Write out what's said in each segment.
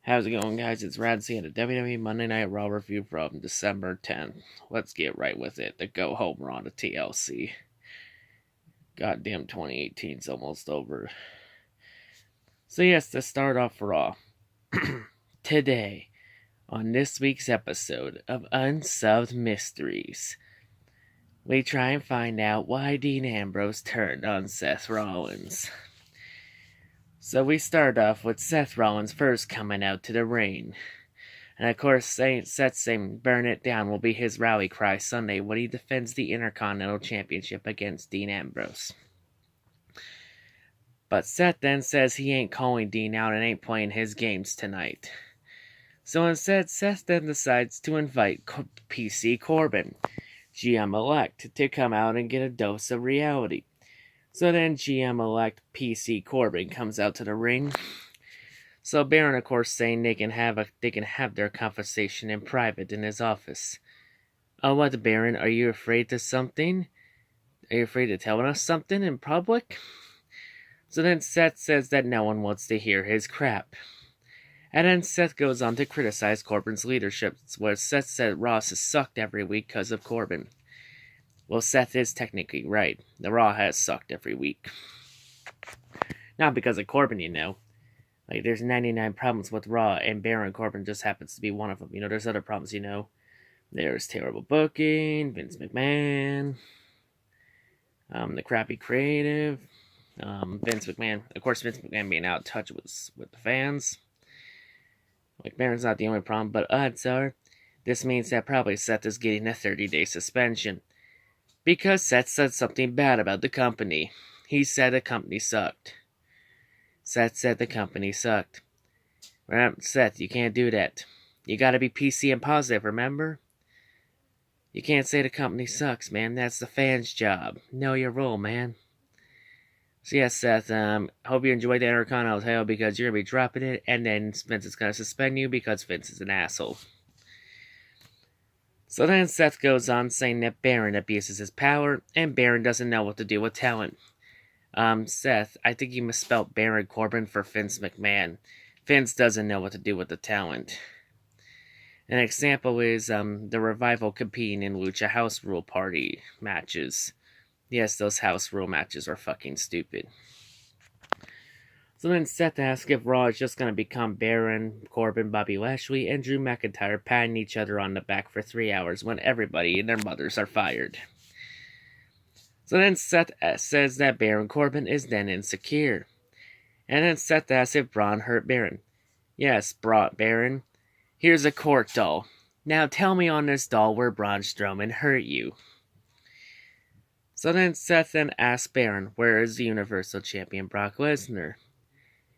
How's it going, guys? It's C at a WWE Monday Night Raw review from December 10th. Let's get right with it. The go home Raw to TLC. Goddamn 2018's almost over. So yes, to start off Raw. Today, on this week's episode of Unsolved Mysteries, we try and find out why Dean Ambrose turned on Seth Rollins. So we start off with Seth Rollins first coming out to the ring. And of course, Seth saying burn it down will be his rally cry Sunday when he defends the Intercontinental Championship against Dean Ambrose. But Seth then says he ain't calling Dean out and ain't playing his games tonight. So instead, Seth then decides to invite PC Corbin, GM-elect, to come out and get a dose of reality. So then GM-elect PC Corbin comes out to the ring. So Baron, of course, saying they can have their conversation in private in his office. Oh, what, Baron? Are you afraid of something? Are you afraid of telling us something in public? So then Seth says that no one wants to hear his crap. And then Seth goes on to criticize Corbin's leadership, where Seth said Ross has sucked every week because of Corbin. Well, Seth is technically right. The Raw has sucked every week. Not because of Corbin, you know. Like, there's 99 problems with Raw, and Baron Corbin just happens to be one of them. You know, there's other problems, you know. There's terrible booking, Vince McMahon, the crappy creative, Vince McMahon. Of course, Vince McMahon being out of touch with the fans. Like, Baron's not the only problem, but odds are, this means that probably Seth is getting a 30-day suspension. Because Seth said something bad about the company. He said the company sucked. Seth said the company sucked. Well, Seth, you can't do that. You gotta be PC and positive, remember? You can't say the company sucks, man. That's the fans' job. Know your role, man. So yeah, Seth, hope you enjoyed the Intercontinental title because you're gonna be dropping it, and then Vince is gonna suspend you because Vince is an asshole. So then Seth goes on saying that Baron abuses his power, and Baron doesn't know what to do with talent. Seth, I think you misspelled Baron Corbin for Vince McMahon. Vince doesn't know what to do with the talent. An example is, the Revival competing in Lucha House Rule Party matches. Yes, those House Rule matches are fucking stupid. So then Seth asks if Raw is just going to become Baron, Corbin, Bobby Lashley, and Drew McIntyre patting each other on the back for 3 hours when everybody and their mothers are fired. So then Seth says that Baron Corbin is then insecure. And then Seth asks if Braun hurt Baron. Yes, Baron. Here's a court doll. Now tell me on this doll where Braun Strowman hurt you. So then Seth then asks Baron, where is the Universal Champion Brock Lesnar?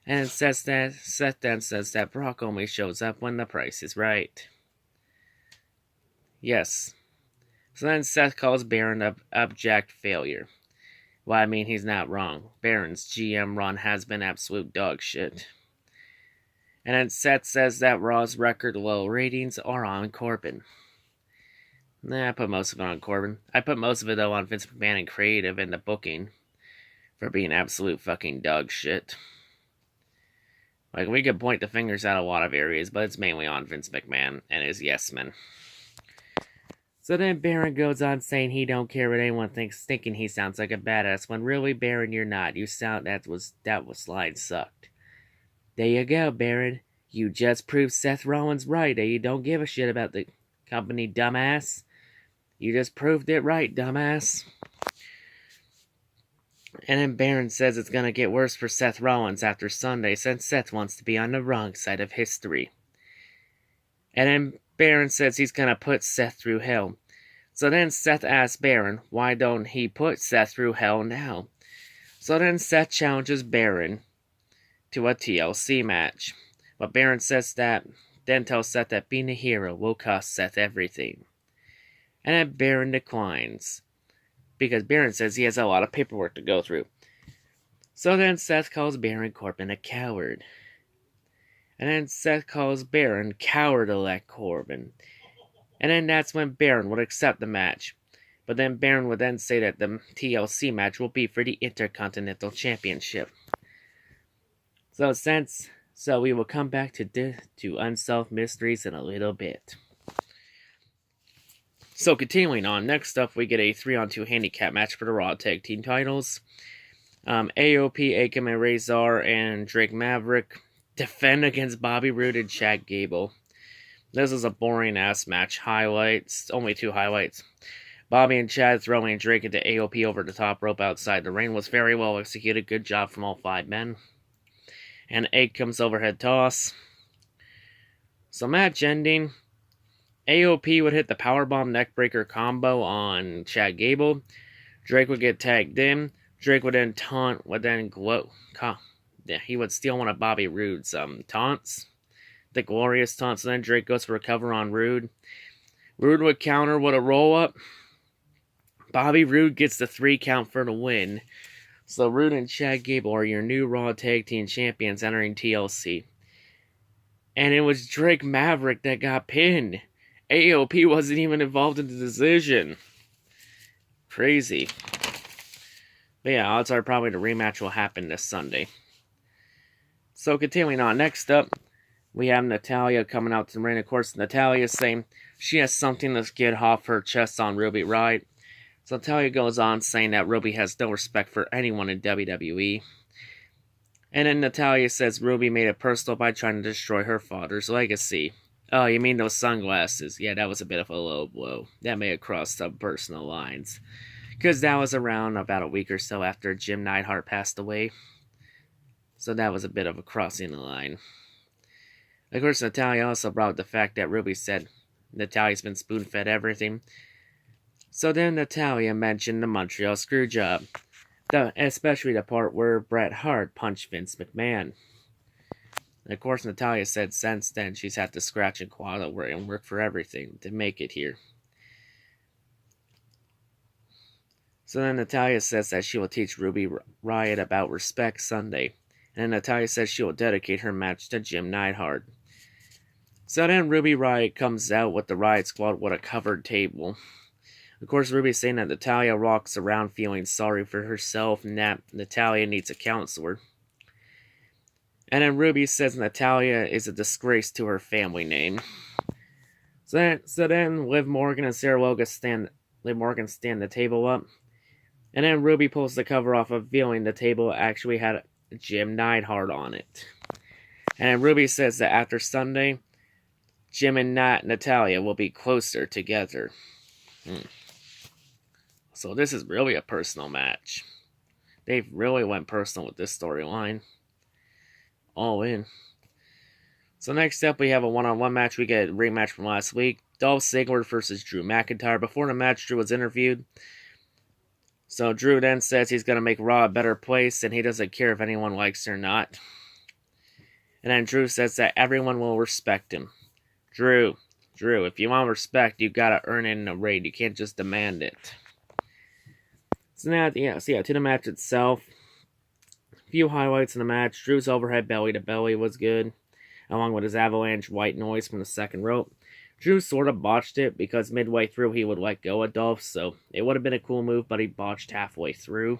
And Seth then says that Brock only shows up when the price is right. Yes. So then Seth calls Baron an abject failure. Well, I mean, he's not wrong. Baron's GM run has been absolute dog shit. And then Seth says that Raw's record low ratings are on Corbin. Nah, I put most of it on Corbin. I put most of it, though, on Vince McMahon and creative and the booking for being absolute fucking dog shit. Like, we could point the fingers at a lot of areas, but it's mainly on Vince McMahon and his yes-men. So then Baron goes on saying he don't care what anyone thinks, thinking he sounds like a badass, when really, Baron, you're not. You sound, that line sucked. There you go, Baron. You just proved Seth Rollins right, you don't give a shit about the company, dumbass. You just proved it right, dumbass. And then Baron says it's gonna get worse for Seth Rollins after Sunday, since Seth wants to be on the wrong side of history. And then Baron says he's gonna put Seth through hell. So then Seth asks Baron, why don't he put Seth through hell now? So then Seth challenges Baron to a TLC match. But Baron says that, then tells Seth that being a hero will cost Seth everything. And then Baron declines, because Baron says he has a lot of paperwork to go through. So then Seth calls Baron Corbin a coward. And then Seth calls Baron coward-elect Corbin. And then that's when Baron would accept the match. But then Baron would then say that the TLC match will be for the Intercontinental Championship. So So we will come back to Unsolved Mysteries in a little bit. So continuing on, next up we get a 3-on-2 handicap match for the Raw Tag Team titles. AOP, Akam and Razor, and Drake Maverick defend against Bobby Roode and Chad Gable. This is a boring-ass match. Highlights, only 2 highlights. Bobby and Chad throwing Drake into AOP over the top rope outside the ring was very well executed. Good job from all 5 men. And Akam's overhead toss. So match ending. AOP would hit the powerbomb neckbreaker combo on Chad Gable. Drake would get tagged in. Drake would then taunt, he would steal one of Bobby Roode's taunts. The glorious taunts. And then Drake goes for a cover on Roode. Roode would counter with a roll-up. Bobby Roode gets the 3 count for the win. So Roode and Chad Gable are your new Raw Tag Team Champions entering TLC. And it was Drake Maverick that got pinned. AOP wasn't even involved in the decision. Crazy. But yeah, odds are probably the rematch will happen this Sunday. So continuing on, next up, we have Natalya coming out to the ring. Of course, Natalya is saying she has something to get off her chest on Ruby Riott. So Natalya goes on saying that Ruby has no respect for anyone in WWE. And then Natalya says Ruby made it personal by trying to destroy her father's legacy. Oh, you mean those sunglasses? Yeah, that was a bit of a low blow. That may have crossed some personal lines. Because that was around about a week or so after Jim Neidhart passed away. So that was a bit of a crossing the line. Of course, Natalya also brought up the fact that Ruby said Natalya's been spoon-fed everything. So then Natalya mentioned the Montreal Screwjob. Especially the part where Bret Hart punched Vince McMahon. And of course, Natalya said since then she's had to scratch and claw and work for everything to make it here. So then Natalya says that she will teach Ruby Riott about respect Sunday. And then Natalya says she will dedicate her match to Jim Neidhart. So then Ruby Riott comes out with the Riott Squad with a covered table. Of course, Ruby's saying that Natalya walks around feeling sorry for herself and that Natalya needs a counselor. And then Ruby says Natalya is a disgrace to her family name. So then Liv Morgan and Sarah Logan stand the table up. And then Ruby pulls the cover off, revealing the table actually had Jim Neidhart on it. And then Ruby says that after Sunday, Jim and Natalya will be closer together. So this is really a personal match. They've really went personal with this storyline. All in. So next up, we have a one-on-one match. We get a rematch from last week. Dolph Ziggler versus Drew McIntyre. Before the match, Drew was interviewed. So Drew then says he's going to make Raw a better place, and he doesn't care if anyone likes it or not. And then Drew says that everyone will respect him. Drew, if you want respect, you got to earn it in a raid. You can't just demand it. So now, to the match itself. A few highlights in the match. Drew's overhead belly to belly was good, along with his avalanche white noise from the second rope. Drew sort of botched it because midway through he would let go of Dolph, so it would have been a cool move, but he botched halfway through.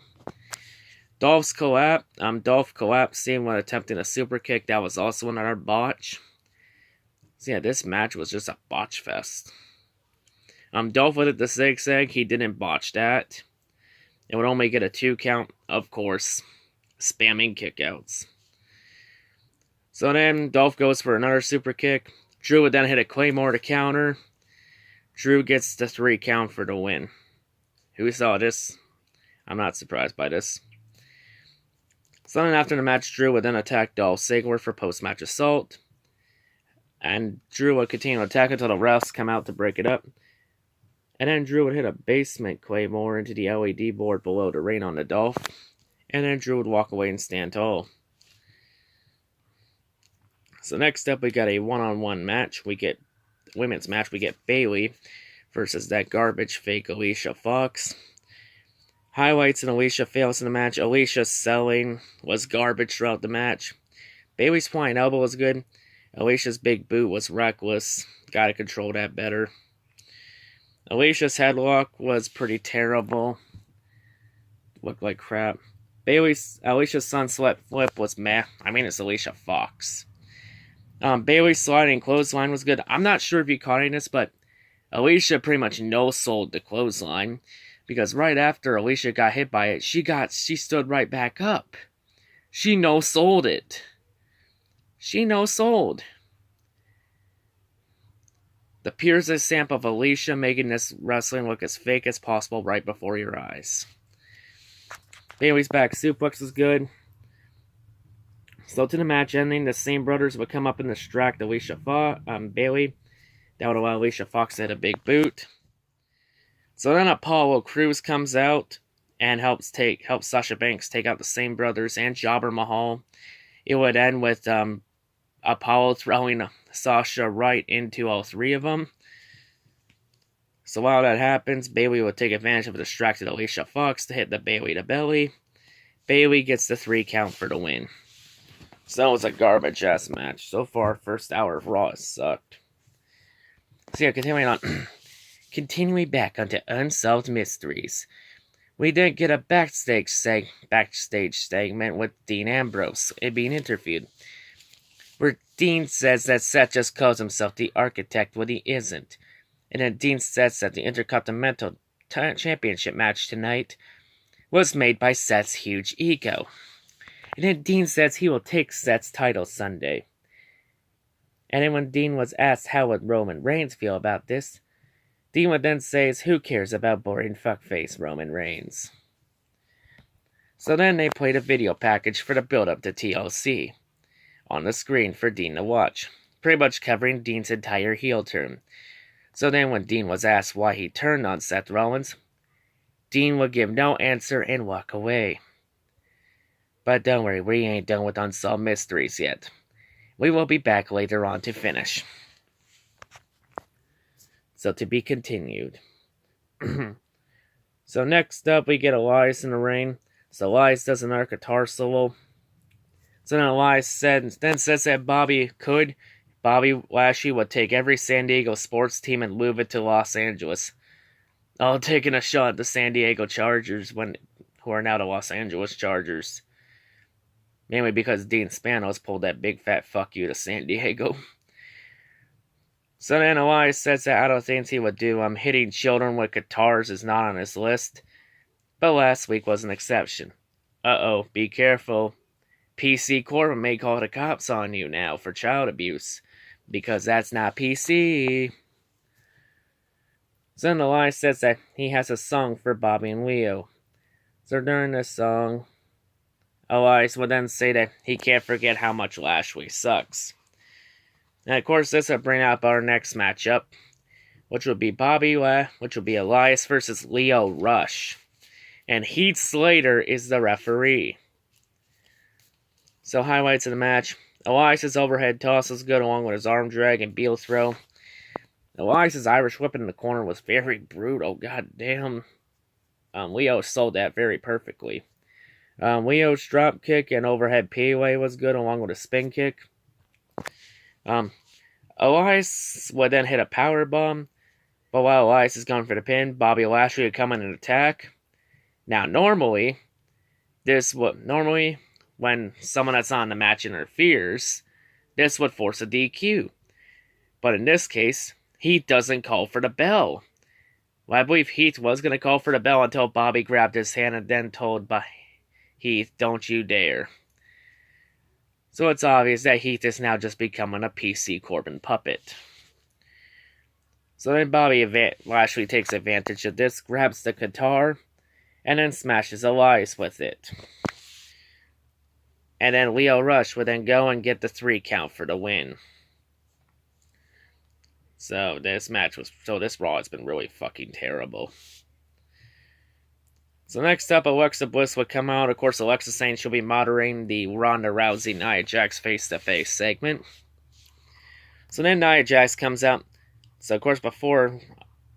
Dolph collapsed, seeing when attempting a super kick. That was also another botch. So yeah, this match was just a botch fest. Dolph with the zigzag, he didn't botch that. It would only get a 2 count, of course. Spamming kickouts. So then Dolph goes for another super kick. Drew would then hit a Claymore to counter. Drew gets the 3 count for the win. Who saw this? I'm not surprised by this. So then after the match, Drew would then attack Dolph Ziggler for post-match assault. And Drew would continue to attack until the refs come out to break it up. And then Drew would hit a basement Claymore into the LED board below to rain on the Dolph. And then Drew would walk away and stand tall. So next up, we got a one-on-one match. Women's match. We get Bayley versus that garbage fake Alicia Fox. Highlights, and Alicia fails in the match. Alicia's selling was garbage throughout the match. Bayley's flying elbow was good. Alicia's big boot was reckless. Gotta control that better. Alicia's headlock was pretty terrible. Looked like crap. Alicia's sunset flip was meh. I mean, it's Alicia Fox. Bailey's sliding clothesline was good. I'm not sure if you caught any of this, but Alicia pretty much no-sold the clothesline. Because right after Alicia got hit by it, she stood right back up. She no-sold it. She no-sold. The purest sample of Alicia making this wrestling look as fake as possible right before your eyes. Bailey's back suplex was good. So to the match ending, the same brothers would come up and distract Bailey. That would allow Alicia Fox to hit a big boot. So then Apollo Crews comes out and helps Sasha Banks take out the same brothers and Jobber Mahal. It would end with Apollo throwing Sasha right into all three of them. So while that happens, Bailey will take advantage of a distracted Alicia Fox to hit the Bailey to belly. Bailey gets the 3 count for the win. So it was a garbage ass match. So far, first hour of Raw has sucked. So yeah, continuing on. Continuing back onto Unsolved Mysteries. We did get a backstage segment with Dean Ambrose being interviewed, where Dean says that Seth just calls himself the Architect when he isn't. And then Dean says that the Intercontinental Championship match tonight was made by Seth's huge ego. And then Dean says he will take Seth's title Sunday. And then when Dean was asked how would Roman Reigns feel about this, Dean would then say, who cares about boring fuckface Roman Reigns? So then they played a video package for the build-up to TLC on the screen for Dean to watch, pretty much covering Dean's entire heel turn. So then when Dean was asked why he turned on Seth Rollins, Dean would give no answer and walk away. But don't worry, we ain't done with Unsolved Mysteries yet. We will be back later on to finish. So to be continued. So next up, we get Elias in the ring. So Elias does an guitar solo. So then Elias says that Bobby Lashley would take every San Diego sports team and move it to Los Angeles. All taking a shot at the San Diego Chargers, who are now the Los Angeles Chargers. Mainly because Dean Spanos pulled that big fat fuck you to San Diego. So then Elias says that out of things he would do, hitting children with guitars is not on his list. But last week was an exception. Uh-oh, be careful. PC Corbin may call the cops on you now for child abuse. Because that's not PC. So then Elias says that he has a song for Bobby and Leo. So during this song, Elias would then say that he can't forget how much Lashley sucks. And of course, this will bring up our next matchup, which will be Elias versus Leo Rush. And Heath Slater is the referee. So highlights of the match. Elias' overhead toss was good along with his arm drag and heel throw. Elias' Irish whip in the corner was very brutal. God damn. Leo sold that very perfectly. Leo's drop kick and overhead POA was good along with a spin kick. Elias would then hit a power bomb, but while Elias is going for the pin, Bobby Lashley would come in and attack. Now, normally, when someone that's on the match interferes, this would force a DQ. But in this case, Heath doesn't call for the bell. Well, I believe Heath was going to call for the bell until Bobby grabbed his hand and then told Heath, "Don't you dare." So it's obvious that Heath is now just becoming a PC Corbin puppet. So then Bobby Lashley takes advantage of this, grabs the guitar, and then smashes Elias with it. And then Leo Rush would then go and get the 3 count for the win. So this Raw has been really fucking terrible. So next up, Alexa Bliss would come out. Of course, Alexa saying she'll be moderating the Ronda Rousey Nia Jax face-to-face segment. So then Nia Jax comes out. So of course, before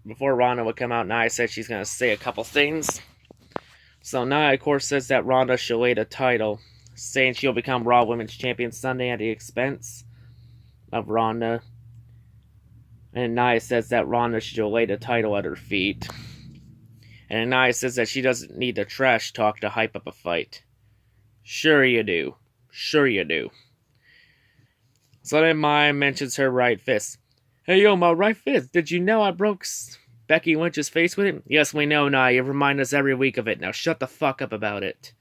Ronda would come out, Nia said she's going to say a couple things. So Nia, of course, says that Ronda should lay the title, saying she'll become Raw Women's Champion Sunday at the expense of Ronda. And Nia says that Ronda should lay the title at her feet. And Nia says that she doesn't need the trash talk to hype up a fight. Sure you do. Sure you do. So then Maya mentions her right fist. Hey yo, my right fist, did you know I broke Becky Lynch's face with it? Yes, we know, Nia. You remind us every week of it. Now shut the fuck up about it.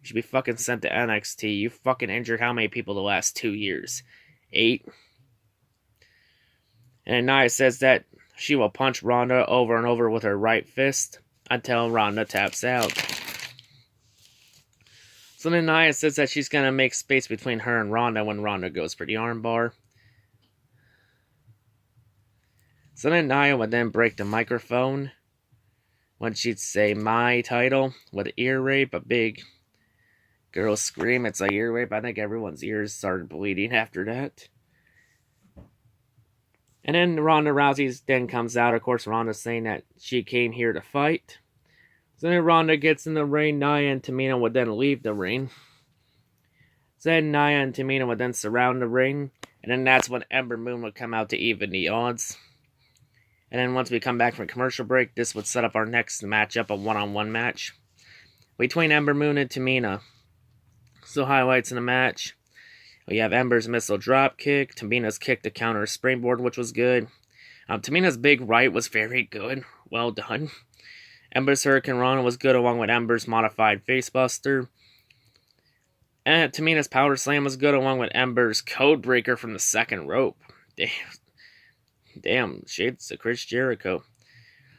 You should be fucking sent to NXT. You fucking injured how many people the last 2 years? 8? And Nia says that she will punch Ronda over and over with her right fist until Ronda taps out. So then Nia says that she's going to make space between her and Ronda when Ronda goes for the armbar. So then Nia would then break the microphone when she'd say my title with ear rape, a big girl scream. It's like ear rape. I think everyone's ears started bleeding after that. And then Ronda Rousey then comes out. Of course, Ronda's saying that she came here to fight. So then Ronda gets in the ring. Nia and Tamina would then leave the ring. So then Nia and Tamina would then surround the ring. And then that's when Ember Moon would come out to even the odds. And then once we come back from commercial break, this would set up our next matchup, a one-on-one match between Ember Moon and Tamina. So highlights in the match. We have Ember's missile drop kick, Tamina's kick to counter a springboard, which was good. Tamina's big right was very good. Well done. Ember's Hurricane Rana was good along with Ember's modified facebuster. And Tamina's power slam was good along with Ember's code breaker from the second rope. Damn, shades of Chris Jericho.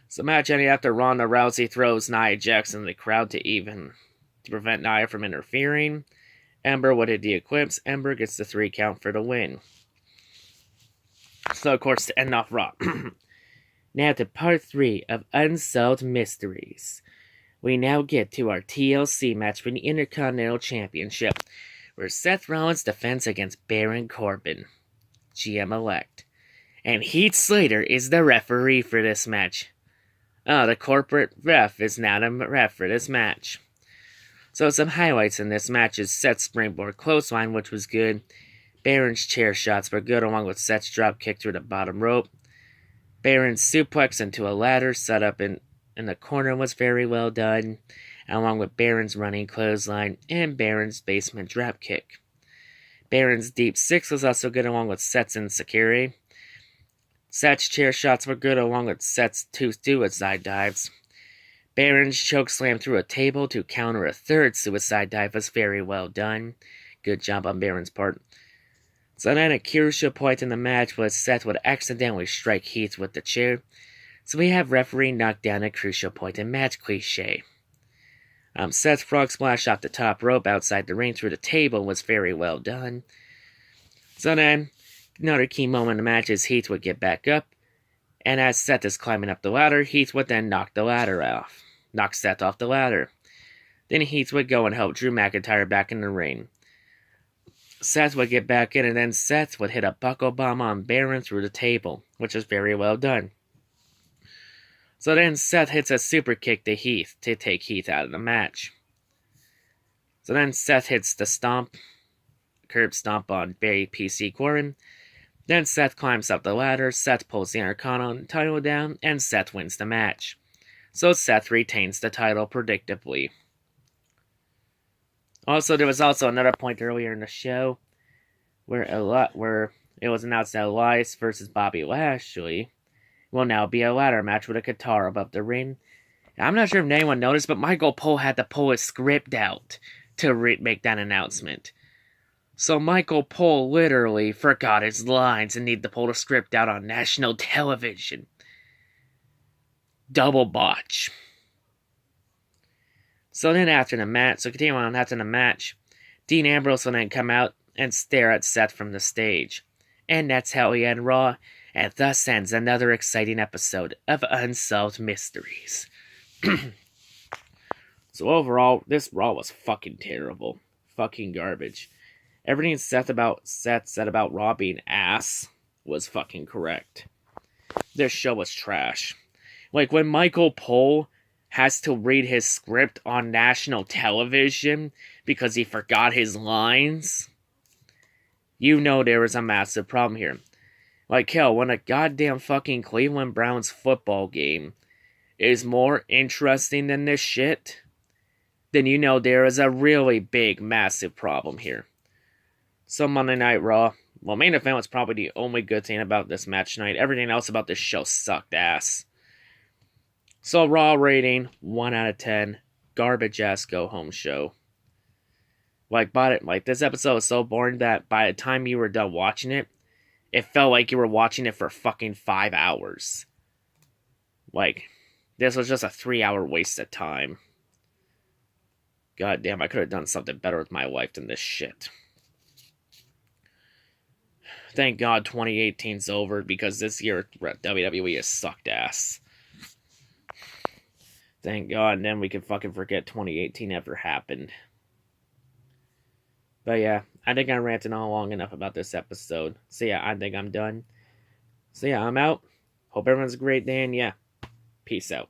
So match ended after Ronda Rousey throws Nia Jax in the crowd to prevent Nia from interfering. Ember would hit the Eclipse. Ember gets the 3 count for the win. So, of course, to end off Raw. Now to part 3 of Unsolved Mysteries. We now get to our TLC match for the Intercontinental Championship, where Seth Rollins defends against Baron Corbin, GM-elect. And Heath Slater is the referee for this match. Oh, the corporate ref is now the ref for this match. So some highlights in this match is Seth's springboard clothesline, which was good. Baron's chair shots were good, along with Seth's drop kick through the bottom rope. Baron's suplex into a ladder set up in the corner was very well done, along with Baron's running clothesline and Baron's basement drop kick. Baron's deep 6 was also good, along with Seth's insecurity. Seth's chair shots were good, along with Seth's 2 suicide dives. Baron's chokeslam through a table to counter a 3rd suicide dive was very well done. Good job on Baron's part. So then a crucial point in the match was Seth would accidentally strike Heath with the chair. So we have referee knock down a crucial point in match cliche. Seth's frog splash off the top rope outside the ring through the table was very well done. So then, another key moment in the match is Heath would get back up, and as Seth is climbing up the ladder, Heath would then knock Seth off the ladder. Then Heath would go and help Drew McIntyre back in the ring. Seth would get back in, and then Seth would hit a buckle bomb on Baron through the table, which was very well done. So then Seth hits a super kick to Heath to take Heath out of the match. So then Seth hits the curb stomp on PC Corbin. Then Seth climbs up the ladder, Seth pulls the Intercontinental title down, and Seth wins the match. So Seth retains the title predictably. Also, there was also another point earlier in the show where it was announced that Elias versus Bobby Lashley will now be a ladder match with a guitar above the ring. I'm not sure if anyone noticed, but Michael Cole had to pull his script out to make that announcement. So Michael Cole literally forgot his lines and needed to pull the script out on national television. Double botch. So then after the match, Dean Ambrose will then come out and stare at Seth from the stage. And that's how we end Raw, and thus ends another exciting episode of Unsolved Mysteries. So overall, this Raw was fucking terrible. Fucking garbage. Everything Seth said about Raw being ass was fucking correct. This show was trash. Like, when Michael Cole has to read his script on national television because he forgot his lines, you know there is a massive problem here. Like, hell, when a goddamn fucking Cleveland Browns football game is more interesting than this shit, then you know there is a really big, massive problem here. So Monday Night Raw. Well, main event was probably the only good thing about this match tonight. Everything else about this show sucked ass. So Raw rating, 1 out of 10. Garbage ass go home show. Like this episode was so boring that by the time you were done watching it, it felt like you were watching it for fucking 5 hours. Like, this was just a 3-hour waste of time. God damn, I could have done something better with my life than this shit. Thank God 2018's over, because this year WWE has sucked ass. Thank God, and then we can fucking forget 2018 ever happened. But yeah, I think I'm ranting on long enough about this episode. So yeah, I think I'm done. So yeah, I'm out. Hope everyone's a great day, and yeah, peace out.